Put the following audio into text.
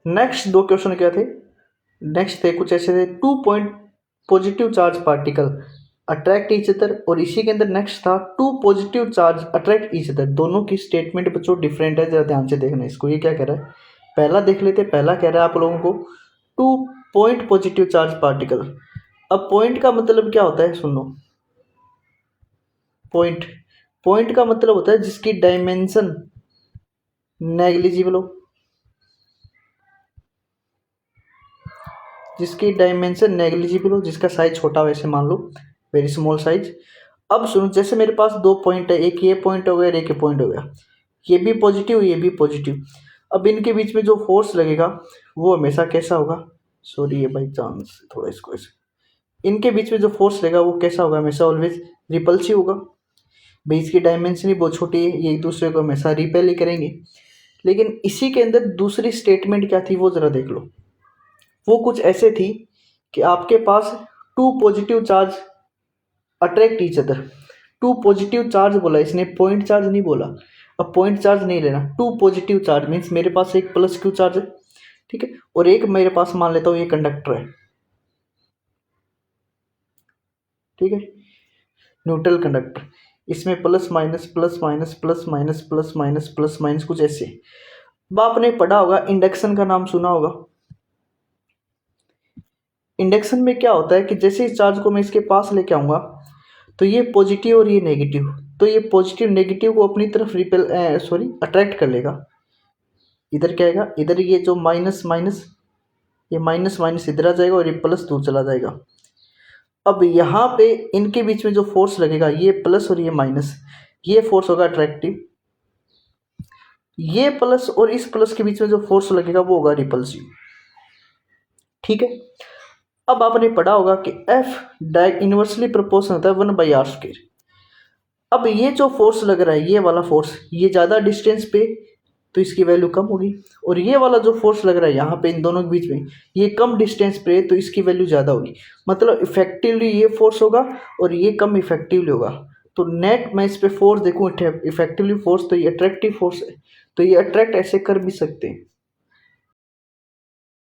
Next दो question क्या थे, नेक्स्ट थे कुछ ऐसे थे, 2 positive charge particle attract each other, और इसी के अंदर नेक्स्ट था 2 चार्ज अट्रैक्ट ईच अदर। दोनों की स्टेटमेंट बच्चों डिफरेंट है, जरा ध्यान से देखना इसको। ये क्या कह रहा है, पहला देख लेते। पहला कह रहा है आप लोगों को 2 चार्ज पार्टिकल। अब पॉइंट का मतलब क्या होता है, सुनो। पॉइंट पॉइंट का मतलब होता है जिसकी डायमेंशन नेग्लिजिबल हो, जिसकी डायमेंशन नेग्लिजिबल हो, जिसका साइज छोटा, वैसे मान लो वेरी स्मॉल साइज। अब सुनो, जैसे मेरे पास दो पॉइंट है, एक ये पॉइंट हो गया और एक ये पॉइंट हो गया, ये भी पॉजिटिव ये भी पॉजिटिव। अब इनके बीच में जो फोर्स लगेगा वो हमेशा कैसा होगा, सॉरी ये बाई चांस थोड़ा इसको ऐसे, इनके बीच में जो फोर्स लगेगा वो कैसा होगा, हमेशा ऑलवेज रिपल्सिव होगा। भाई इसकी डायमेंशन ही बहुत छोटी है, ये एक दूसरे को हमेशा रिपेल ही करेंगे। लेकिन इसी के अंदर दूसरी स्टेटमेंट क्या थी वो ज़रा देख लो। वो कुछ ऐसे थी कि आपके पास 2 charge attract each other. 2 charge बोला इसने, पॉइंट चार्ज नहीं बोला। अब पॉइंट चार्ज नहीं लेना, 2 चार्ज मीन्स मेरे पास एक +Q चार्ज है, ठीक है, और एक मेरे पास मान लेता हूँ ये कंडक्टर है, ठीक है, न्यूट्रल कंडक्टर। इसमें plus minus plus minus plus minus plus minus plus minus कुछ ऐसे। अब आपने पढ़ा होगा, इंडक्शन का नाम सुना होगा। इंडक्शन में क्या होता है कि जैसे इस चार्ज को मैं इसके पास लेके आऊँगा तो ये पॉजिटिव और ये नेगेटिव, तो ये पॉजिटिव नेगेटिव को अपनी तरफ रिपेल अट्रैक्ट कर लेगा। इधर क्या आएगा, इधर ये जो माइनस माइनस, ये माइनस माइनस इधर आ जाएगा और ये प्लस दूर चला जाएगा। अब यहाँ पे इनके बीच में जो फोर्स लगेगा, ये प्लस और ये माइनस, ये फोर्स होगा अट्रैक्टिव। ये प्लस और इस प्लस के बीच में जो फोर्स लगेगा वो होगा रिपल्सिव, ठीक है। अब आपने पढ़ा होगा कि F इनवर्सली प्रोपोर्शनल होता है 1/r²। अब ये जो फोर्स लग रहा है, ये वाला फोर्स, ये ज़्यादा डिस्टेंस पे तो इसकी वैल्यू कम होगी, और ये वाला जो फोर्स लग रहा है यहाँ पे इन दोनों के बीच में, ये कम डिस्टेंस पे तो इसकी वैल्यू ज़्यादा होगी। मतलब इफेक्टिवली ये फोर्स होगा और ये कम इफेक्टिवली होगा। तो नेट मैं इस पे फोर्स देखूँ इफेक्टिवली फोर्स, तो ये अट्रैक्टिव फोर्स है, तो ये अट्रैक्ट ऐसे कर भी सकते हैं।